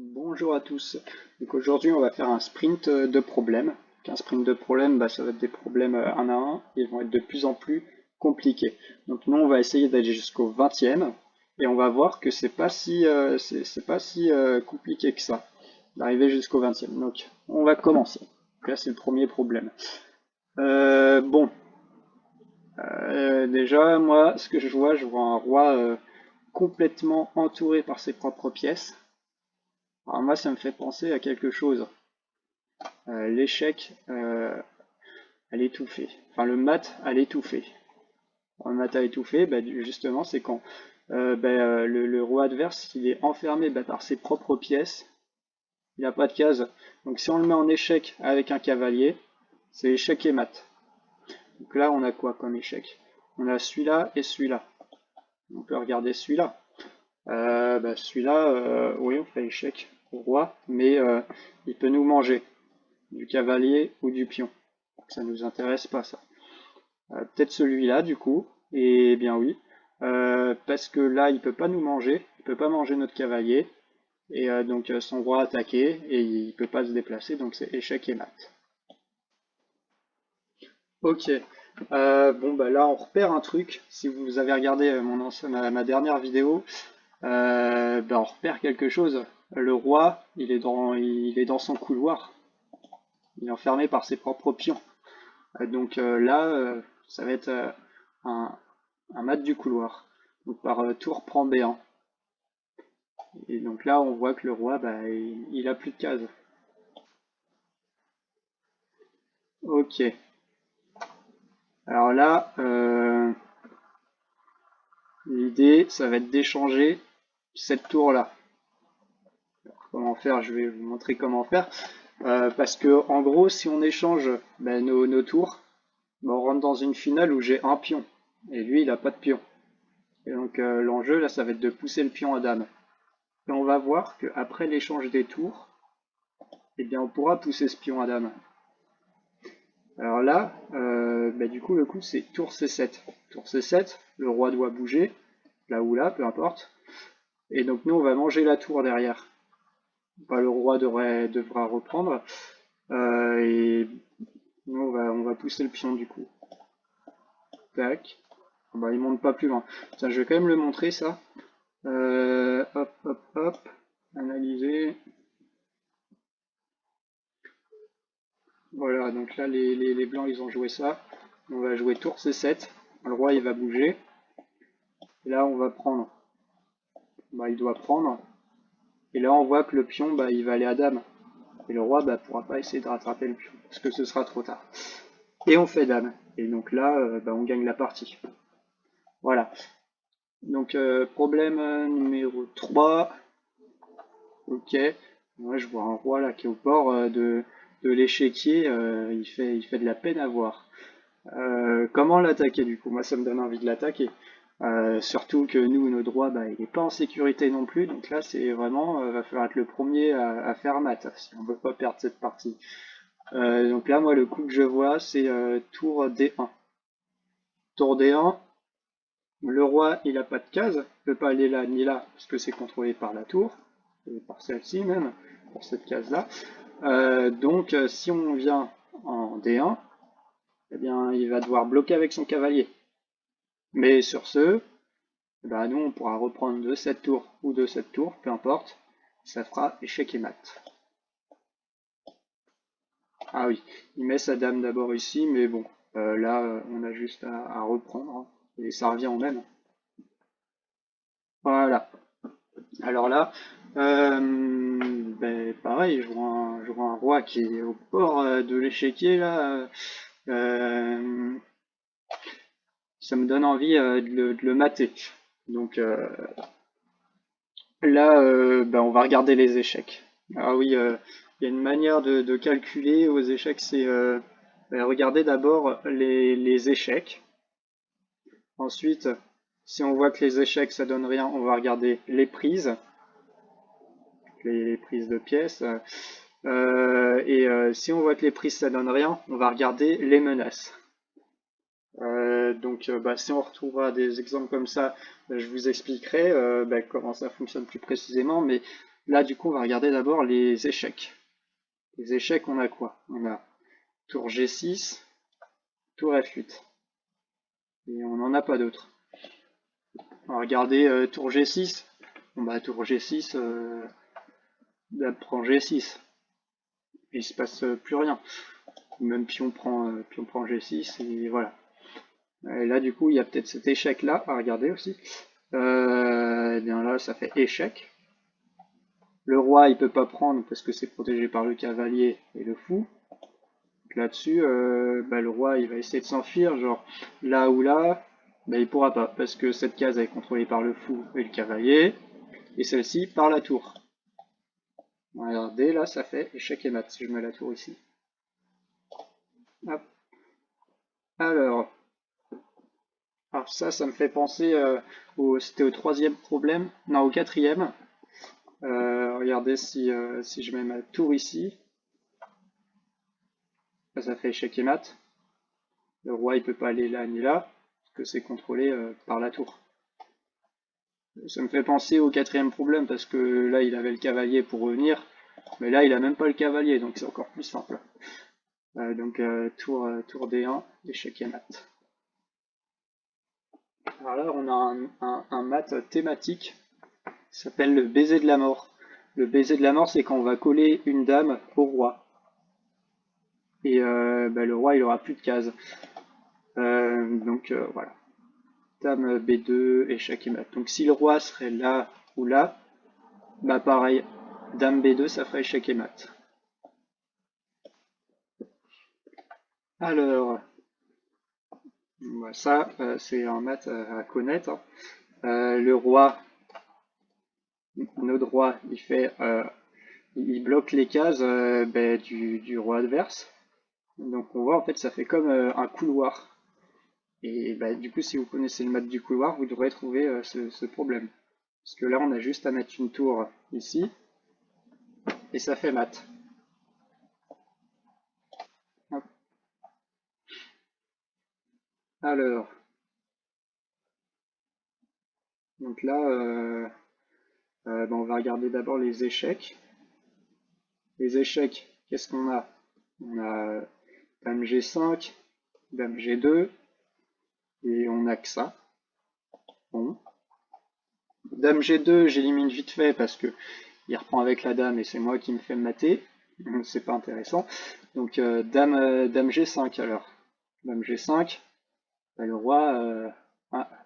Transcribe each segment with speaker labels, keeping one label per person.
Speaker 1: Bonjour à tous. Donc aujourd'hui, on va faire un sprint de problèmes. Donc, un sprint de problèmes, ça va être des problèmes un à un. Ils vont être de plus en plus compliqués. Donc nous, on va essayer d'aller jusqu'au 20e et on va voir que c'est pas si compliqué que ça d'arriver jusqu'au 20e. Donc on va commencer. Donc là, c'est le premier problème. Bon, déjà, moi, ce que je vois un roi complètement entouré par ses propres pièces. Alors moi, ça me fait penser à quelque chose. L'échec à l'étouffer. Enfin, le mat à l'étouffer. Le mat à étouffer, justement, c'est quand le roi adverse il est enfermé par ses propres pièces. Il n'a pas de case. Donc si on le met en échec avec un cavalier, c'est échec et mat. Donc là, on a quoi comme échec? On a celui-là et celui-là. On peut regarder celui-là. Celui-là, oui, on fait échec au roi, mais il peut nous manger du cavalier ou du pion. Ça nous intéresse pas, ça. Peut-être celui-là, du coup. Et bien oui. Parce que là, il peut pas nous manger. Il peut pas manger notre cavalier. Et donc, son roi attaqué. Et il peut pas se déplacer. Donc, c'est échec et mat. Ok. Bon, là, on repère un truc. Si vous avez regardé ma dernière vidéo, on repère quelque chose. Le roi, il est dans son couloir. Il est enfermé par ses propres pions. Donc là, ça va être un, un mat du couloir. Donc par tour prend B1. Et donc là, on voit que le roi, il a plus de cases. Ok. Alors là, l'idée, ça va être d'échanger cette tour-là. Comment faire? Je vais vous montrer comment faire. Parce que en gros, si on échange nos tours, on rentre dans une finale où j'ai un pion. Et lui, il n'a pas de pion. Et donc l'enjeu, là, ça va être de pousser le pion à dame. Et on va voir qu'après l'échange des tours, eh bien, on pourra pousser ce pion à dame. Alors là, du coup, le coup, c'est tour C7. Tour C7, le roi doit bouger, là ou là, peu importe. Et donc nous, on va manger la tour derrière. Le roi devra reprendre. Et nous, on va pousser le pion du coup. Tac. Il monte pas plus loin. Tiens, je vais quand même le montrer, ça. Hop, hop, hop. Analyser. Voilà, donc là, les blancs, ils ont joué ça. On va jouer tour C7. Le roi, il va bouger. Et là, on va prendre. Il doit prendre. Et là, on voit que le pion, il va aller à dame. Et le roi, pourra pas essayer de rattraper le pion, parce que ce sera trop tard. Et on fait dame. Et donc là, on gagne la partie. Voilà. Donc, problème numéro 3. Ok. Moi, je vois un roi là qui est au bord de l'échiquier. Il fait de la peine à voir. Comment l'attaquer du coup? Moi, ça me donne envie de l'attaquer. Surtout que nous, notre roi, il n'est pas en sécurité non plus. Donc là, c'est vraiment, va falloir être le premier à faire mat si on veut pas perdre cette partie. Donc là, moi, le coup que je vois, c'est tour D1. Tour D1, le roi, il a pas de case, il peut pas aller là ni là, parce que c'est contrôlé par la tour, et par celle-ci même, pour cette case-là. Donc, si on vient en D1, eh bien, il va devoir bloquer avec son cavalier. Mais sur ce, nous, on pourra reprendre de cette tour ou de cette tour, peu importe. Ça fera échec et mat. Ah oui, il met sa dame d'abord ici, mais bon, là, on a juste à reprendre, hein, et ça revient au même. Voilà. Alors là, pareil, je vois un roi qui est au bord de l'échiquier, là. Euh, Ça me donne envie de le mater. Donc là, on va regarder les échecs. Ah oui, il y a une manière de calculer aux échecs, c'est regarder d'abord les échecs. Ensuite, si on voit que les échecs ça donne rien, on va regarder les prises, les prises de pièces. Si on voit que les prises ça donne rien, on va regarder les menaces. Si on retrouvera des exemples comme ça, je vous expliquerai comment ça fonctionne plus précisément. Mais Là, du coup, on va regarder d'abord les échecs. Les échecs, on a quoi? On a tour G6, tour F8. Et on n'en a pas d'autres. On va regarder tour G6. Bon bah tour G6, dame prend G6. Et il se passe plus rien. Même pion prend G6 et voilà. Et là du coup il y a peut-être cet échec là à regarder aussi. Et bien là ça fait échec. Le roi il peut pas prendre parce que c'est protégé par le cavalier et le fou. Là-dessus, le roi il va essayer de s'enfuir, genre là ou là, il pourra pas, parce que cette case est contrôlée par le fou et le cavalier, et celle-ci par la tour. Regardez, là ça fait échec et mat si je mets la tour ici. Hop. Alors, ça me fait penser c'était au troisième problème, non au quatrième. Regardez si je mets ma tour ici, ça fait échec et mat. Le roi il peut pas aller là ni là, parce que c'est contrôlé par la tour. Ça me fait penser au quatrième problème, parce que là il avait le cavalier pour revenir, mais là il a même pas le cavalier, donc c'est encore plus simple. Tour D1, échec et mat. Alors là on a un mat thématique, qui s'appelle le baiser de la mort. Le baiser de la mort, c'est quand on va coller une dame au roi. Et le roi il aura plus de cases. Voilà. Dame B2, échec et mat. Donc si le roi serait là ou là, bah pareil, dame B2 ça ferait échec et mat. Alors, ça c'est un mat à connaître, hein. Le roi, notre roi, il bloque les cases du roi adverse. Donc on voit en fait ça fait comme un couloir. Et du coup si vous connaissez le mat du couloir, vous devrez trouver ce problème. Parce que là on a juste à mettre une tour ici et ça fait mat. Hop. Alors, donc là on va regarder d'abord les échecs. Les échecs, qu'est-ce qu'on a? On a dame G5, dame G2, et on a que ça. Bon. Dame G2, j'élimine vite fait parce que il reprend avec la dame et c'est moi qui me fais mater. C'est pas intéressant. Donc dame G5 alors. Dame G5, le roi,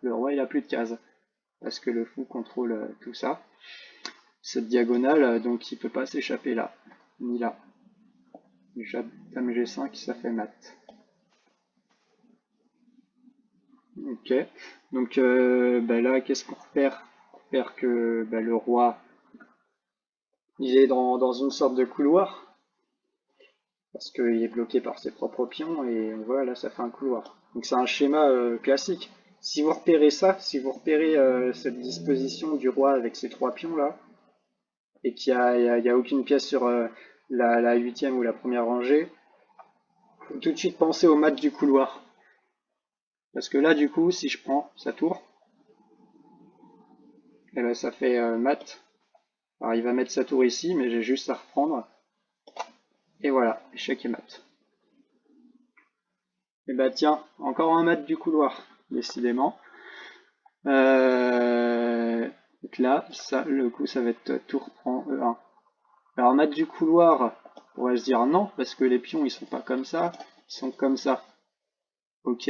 Speaker 1: le roi il a plus de cases parce que le fou contrôle tout ça. Cette diagonale, donc il peut pas s'échapper là, ni là. Déjà dame G5, ça fait mat. Ok, donc là qu'est-ce qu'on repère? On repère que le roi il est dans une sorte de couloir parce qu'il est bloqué par ses propres pions et on voit là ça fait un couloir. Donc c'est un schéma classique. Si vous repérez ça, si vous repérez cette disposition du roi avec ses trois pions là, et qu'il y a aucune pièce sur la huitième ou la première rangée, faut tout de suite penser au mat du couloir. Parce que là du coup, si je prends sa tour, et ça fait mat. Alors il va mettre sa tour ici, mais j'ai juste à reprendre. Et voilà, échec et mat. Et tiens, encore un mat du couloir, décidément. Donc là, ça, le coup, ça va être tour prend E1. Alors mat du couloir, on va se dire non, parce que les pions, ils sont pas comme ça, ils sont comme ça. Ok,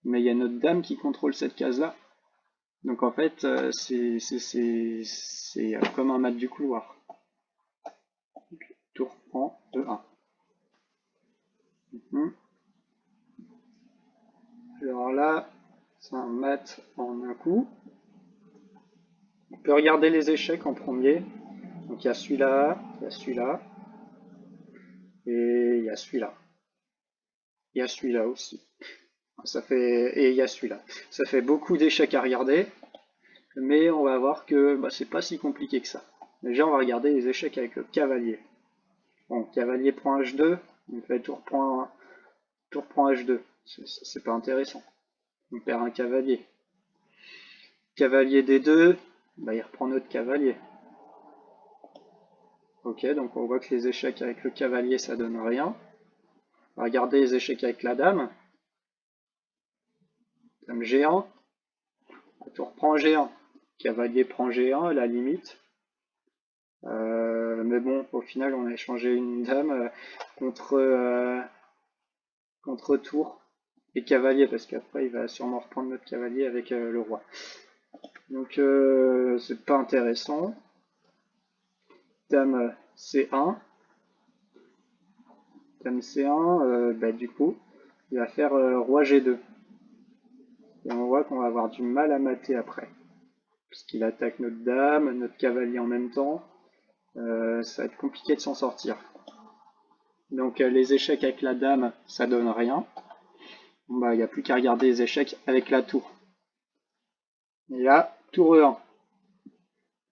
Speaker 1: mais il y a notre dame qui contrôle cette case-là. Donc en fait, c'est comme un mat du couloir. Tour prend E1. Alors là, c'est un mat en un coup. On peut regarder les échecs en premier. Donc il y a celui-là, il y a celui-là, et il y a celui-là. Il y a celui-là aussi. Et il y a celui-là. Ça fait beaucoup d'échecs à regarder, mais on va voir que c'est pas si compliqué que ça. Déjà, on va regarder les échecs avec le cavalier. Bon, cavalier prend H2, on fait tour prend H2. C'est pas intéressant. On perd un cavalier. Cavalier D2, il reprend notre cavalier. Ok, donc on voit que les échecs avec le cavalier, ça donne rien. On va regarder les échecs avec la dame. Dame G1. La tour prend G1. Cavalier prend G1 à la limite. Mais bon, au final, on a échangé une dame contre tour et cavalier, parce qu'après, il va sûrement reprendre notre cavalier avec le roi. Donc, c'est pas intéressant. Dame C1. Dame C1, bah, du coup, il va faire roi G2. Et on voit qu'on va avoir du mal à mater après. Puisqu'il attaque notre dame, notre cavalier en même temps. Ça va être compliqué de s'en sortir. Donc les échecs avec la dame, ça donne rien. Bon, bah, il n'y a plus qu'à regarder les échecs avec la tour. Et là, tour E1.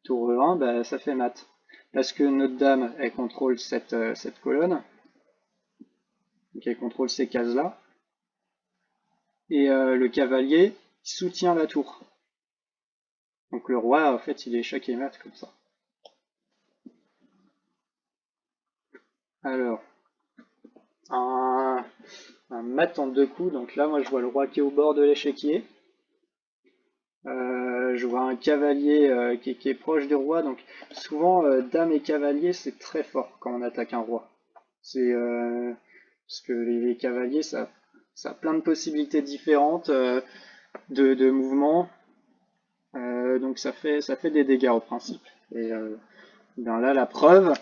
Speaker 1: Tour E1, bah, ça fait mat. Parce que notre dame, elle contrôle cette colonne. Donc elle contrôle ces cases-là. Et le cavalier soutient la tour. Donc le roi, en fait, il est échec et mat comme ça. Alors, un mat en 2 coups. Donc là, moi, je vois le roi qui est au bord de l'échiquier. Je vois un cavalier qui est proche du roi. Donc souvent, dame et cavalier, c'est très fort quand on attaque un roi. C'est parce que les cavaliers, ça a plein de possibilités différentes de mouvements. Donc ça fait des dégâts au principe. Et ben là, la preuve,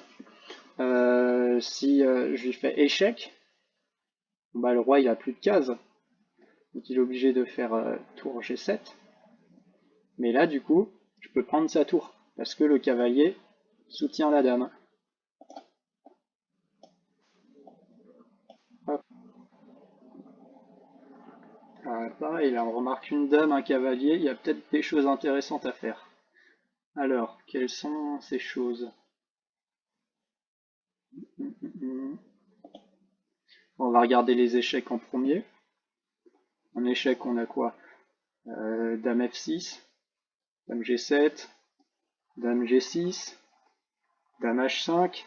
Speaker 1: si je lui fais échec, bah, le roi il a plus de cases. Donc il est obligé de faire tour G7. Mais là, du coup, je peux prendre sa tour. Parce que le cavalier soutient la dame. Hop. Pareil, là on remarque une dame, un cavalier, il y a peut-être des choses intéressantes à faire. Alors, quelles sont ces choses? On va regarder les échecs en premier. En échec, on a quoi? Dame F6, Dame G7, Dame G6, Dame H5,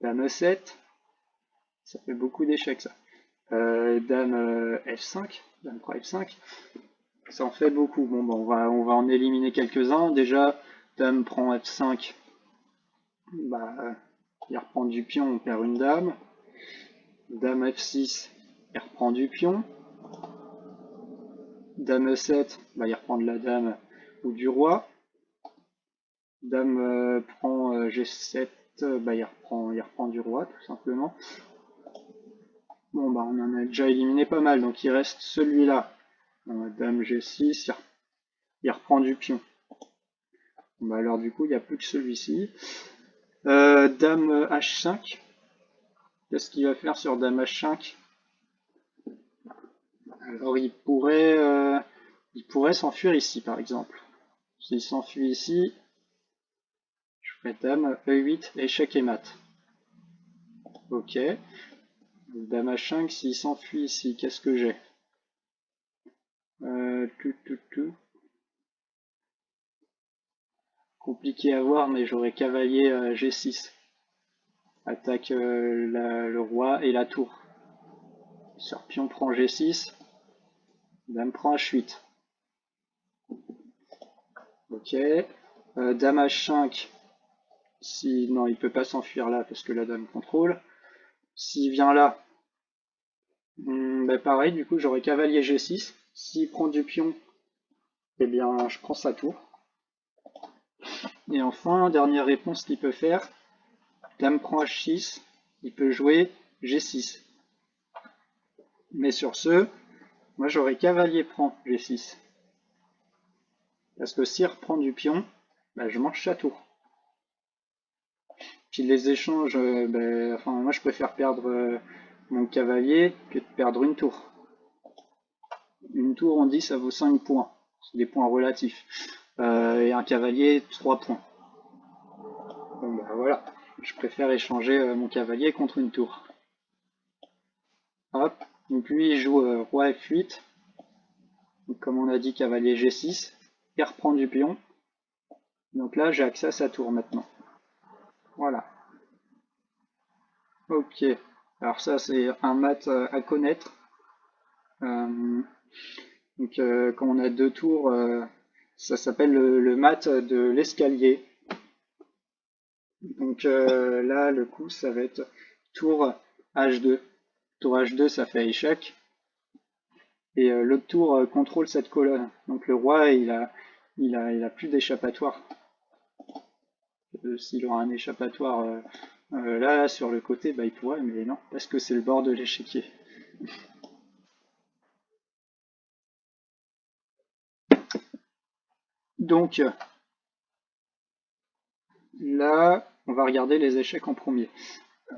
Speaker 1: Dame E7. Ça fait beaucoup d'échecs ça. Dame F5, Dame prend F5. Ça en fait beaucoup. Bon, on va en éliminer quelques-uns. Déjà, Dame prend F5. Bah, il reprend du pion, on perd une dame. Dame F6, il reprend du pion. Dame E7, bah, il reprend de la dame ou du roi. Dame prend G7, bah, il reprend du roi, tout simplement. Bon, bah, on en a déjà éliminé pas mal, donc il reste celui-là. Dame G6, il reprend du pion. Bon, bah, alors du coup, il n'y a plus que celui-ci. Dame H5. Qu'est-ce qu'il va faire sur Dame H5? Alors il pourrait s'enfuir ici par exemple. S'il s'enfuit ici, je ferai Dame E8, échec et mat. Ok. Dame H5, s'il s'enfuit ici, qu'est-ce que j'ai? Tout. Compliqué à voir, mais j'aurai cavalier G6. Attaque le roi et la tour. Sur pion prend G6. Dame prend H8. Ok. Dame H5. Si, non, il peut pas s'enfuir là parce que la dame contrôle. S'il vient là, bah pareil, du coup j'aurai cavalier G6. S'il prend du pion, eh bien je prends sa tour. Et enfin, dernière réponse qu'il peut faire, dame prend H6, il peut jouer G6. Mais sur ce, moi j'aurai cavalier prend G6. Parce que s'il reprend du pion, bah, je mange sa tour. Puis les échanges, enfin moi je préfère perdre mon cavalier que de perdre une tour. Une tour, on dit, ça vaut 5 points. C'est des points relatifs. Et un cavalier, 3 points. Bon, bah voilà. Je préfère échanger mon cavalier contre une tour. Hop. Donc lui, il joue roi F8. Donc, comme on a dit, cavalier G6. Il reprend du pion. Donc là, j'ai accès à sa tour maintenant. Voilà. Ok. Alors ça, c'est un mat à connaître. Euh, quand on a deux tours, ça s'appelle le mat de l'escalier. Là, le coup, ça va être tour H2. Tour H2, ça fait échec. Et l'autre tour contrôle cette colonne. Donc le roi, il a plus d'échappatoire. S'il aura un échappatoire là, sur le côté, bah, il pourrait, mais non, parce que c'est le bord de l'échiquier. Donc là, on va regarder les échecs en premier.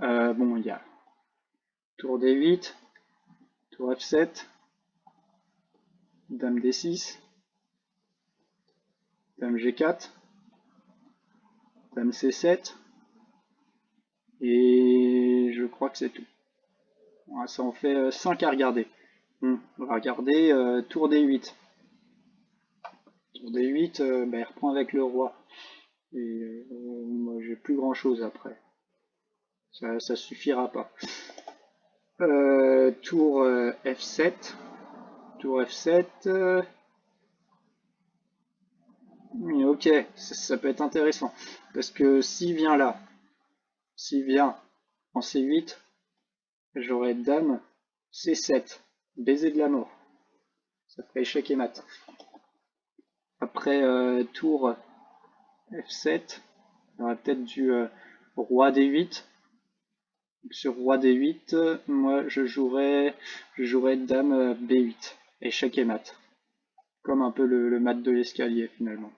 Speaker 1: Bon, il y a tour D8, tour F7, dame D6, dame G4, dame C7, et je crois que c'est tout. Voilà, ça en fait 5 à regarder. On va regarder tour D8. Tour D8, bah, il reprend avec le roi. Et moi, j'ai plus grand chose après. Ça suffira pas. Tour F7. Tour F7. Ok, ça peut être intéressant. Parce que s'il vient en C8, j'aurai dame C7. Baiser de la mort. Ça ferait échec et mat. Après tour F7, il y aura peut-être du roi D8. Sur roi D8, moi je jouerais dame B8. Échec et mat. Comme un peu le mat de l'escalier finalement.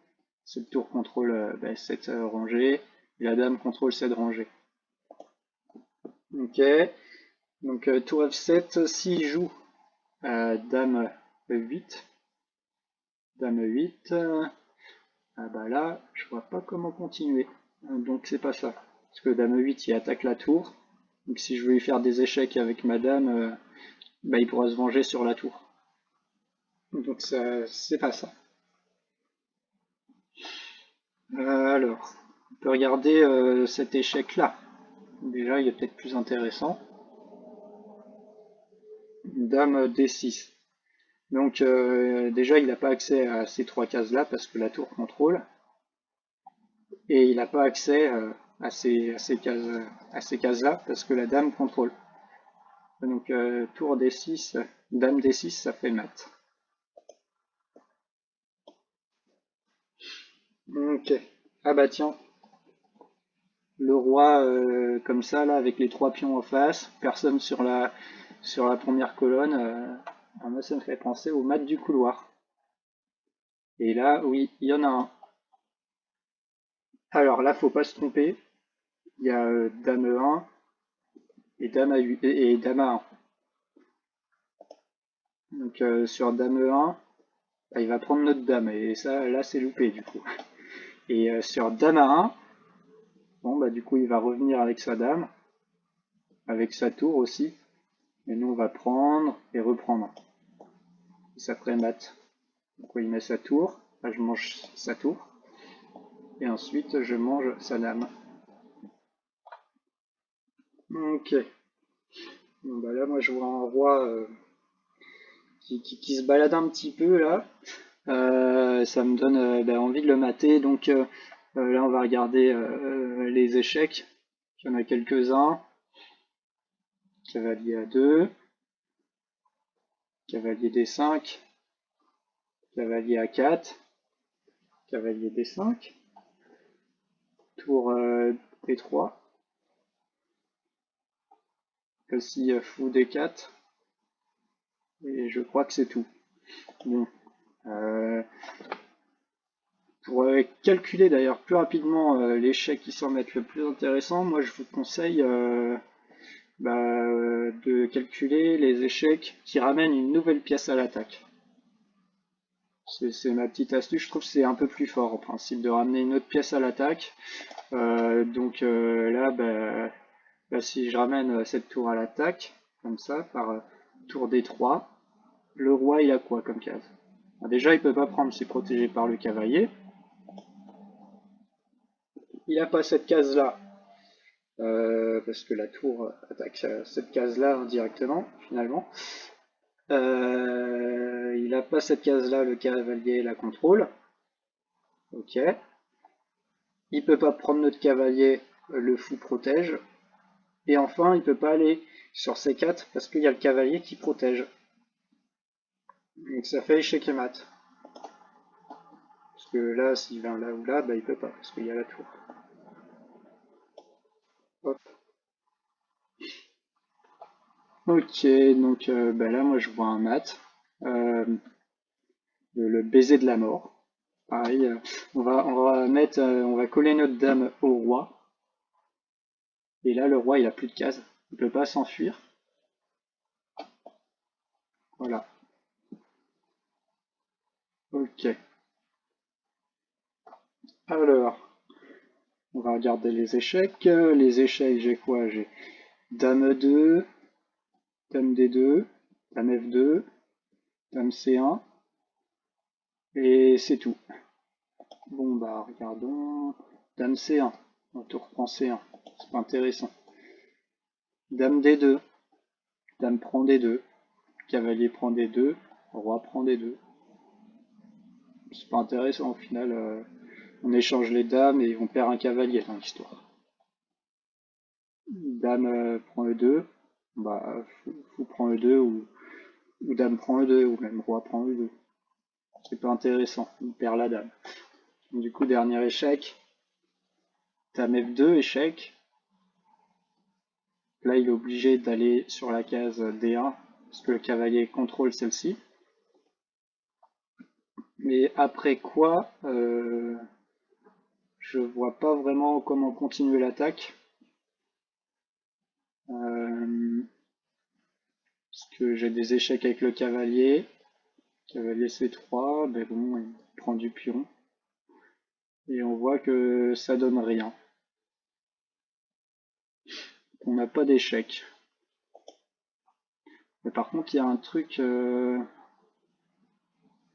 Speaker 1: Cette tour contrôle cette rangée, et la dame contrôle cette rangée. Ok, donc tour F7, s'il joue dame E8, dame E8, ah bah là, je vois pas comment continuer. Donc c'est pas ça. Parce que dame E8, il attaque la tour. Donc si je veux lui faire des échecs avec ma dame, bah, il pourra se venger sur la tour. Donc ça, c'est pas ça. Alors, on peut regarder cet échec-là. Déjà, il est peut-être plus intéressant. Dame D6. Donc déjà, il n'a pas accès à ces trois cases-là parce que la tour contrôle. Et il n'a pas accès à ces cases-là parce que la dame contrôle. Donc tour D6, dame D6, ça fait mat. Ok. Ah bah tiens, le roi comme ça, là, avec les trois pions en face, personne sur la première colonne. Moi, ça me fait penser au mat du couloir. Et là, oui, il y en a un. Alors là, faut pas se tromper. Il y a dame 1 et dame à 8, et dame à 1. Donc sur dame 1, bah, il va prendre notre dame. Et ça, là, c'est loupé du coup. Et sur dame à 1, bon, bah du coup, il va revenir avec sa dame, avec sa tour aussi. Et nous, on va prendre et reprendre. Et ça ferait mat. Donc il met sa tour. Là, je mange sa tour. Et ensuite, je mange sa dame. Ok. Bon, bah là, moi, je vois un roi qui se balade un petit peu là. Ça me donne envie de le mater. Donc là, on va regarder les échecs. Il y en a quelques-uns. Cavalier A2, cavalier D5, cavalier A4, cavalier D5, tour D3, aussi fou D4, et je crois que c'est tout. Bon, euh, pour calculer d'ailleurs plus rapidement l'échec qui semble être le plus intéressant, moi je vous conseille de calculer les échecs qui ramènent une nouvelle pièce à l'attaque. C'est ma petite astuce, je trouve que c'est un peu plus fort en principe de ramener une autre pièce à l'attaque. Là, si je ramène cette tour à l'attaque, comme ça, par tour D3, le roi il a quoi comme case? Déjà il peut pas prendre, c'est protégé par le cavalier. Il a pas cette case là. parce que la tour attaque cette case-là directement, finalement. Il n'a pas cette case-là, le cavalier la contrôle. Ok. Il peut pas prendre notre cavalier, le fou protège. Et enfin, il peut pas aller sur C4 parce qu'il y a le cavalier qui protège. Donc ça fait échec et mat. Parce que là, s'il vient là ou là, bah il peut pas parce qu'il y a la tour. Hop. Ok, donc bah là, moi je vois un mat. Le baiser de la mort. Pareil, on va coller notre dame au roi. Et là, le roi, il a plus de cases. Il peut pas s'enfuir. Voilà. Ok. Alors, on va regarder les échecs. Les échecs, j'ai quoi? J'ai dame E2, dame D2, dame F2, dame C1. Et c'est tout. Bon, bah, regardons. Dame C1. On reprend C1. C'est pas intéressant. Dame D2. Dame prend D2. Cavalier prend D2. Roi prend D2. C'est pas intéressant au final. On échange les dames et on perd un cavalier dans l'histoire. Dame prend E2. Bah, fou prend E2 ou dame prend E2 ou même roi prend E2. C'est pas intéressant. On perd la dame. Du coup, dernier échec. Dame F2, échec. Là, il est obligé d'aller sur la case D1 parce que le cavalier contrôle celle-ci. Mais après quoi, je vois pas vraiment comment continuer l'attaque. Parce que j'ai des échecs avec le cavalier. Cavalier C3, ben bon, il prend du pion. Et on voit que ça donne rien. On n'a pas d'échec. Mais par contre, il y a un truc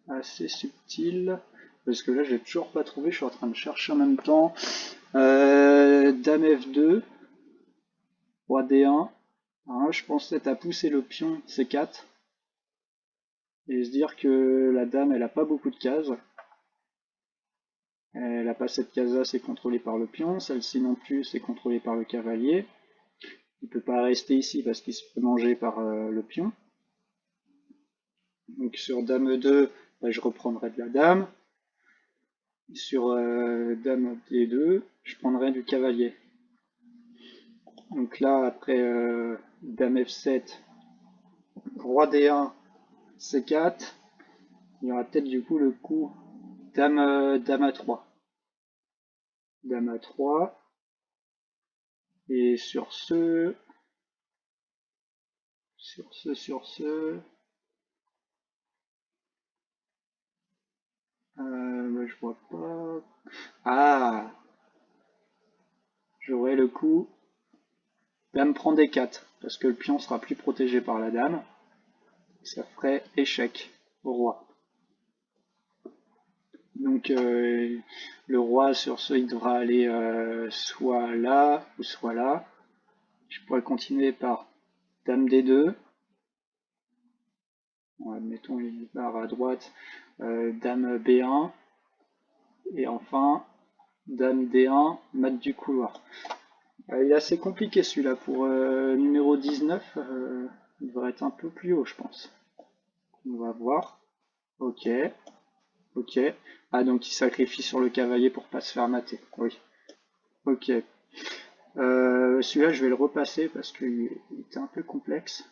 Speaker 1: assez subtil. Parce que là, j'ai toujours pas trouvé. Je suis en train de chercher en même temps. Dame F2. Roi D1. Alors là, je pense peut-être à pousser le pion C4. Et se dire que la dame, elle a pas beaucoup de cases. Elle a pas cette case-là, c'est contrôlé par le pion. Celle-ci non plus, c'est contrôlé par le cavalier. Il peut pas rester ici parce qu'il se fait manger par le pion. Donc sur dame E2, bah, je reprendrai de la dame. Sur dame D2, je prendrai du cavalier. Donc là, après dame F7, roi D1, C4, il y aura peut-être du coup le coup dame A3. Dame A3. Et sur ce, bah, je vois pas. Ah, j'aurai le coup dame prend D4 parce que le pion sera plus protégé par la dame. Ça ferait échec au roi. Donc le roi sur ce, il devra aller soit là ou soit là. Je pourrais continuer par dame D2. Bon, admettons il part à droite, dame B1. Et enfin, dame D1, mat du couloir. Il est assez compliqué celui-là pour numéro 19. Il devrait être un peu plus haut, je pense. On va voir. Ok. Ok. Ah, donc il sacrifie sur le cavalier pour pas se faire mater. Oui. Ok. Celui-là, je vais le repasser parce qu'il était un peu complexe.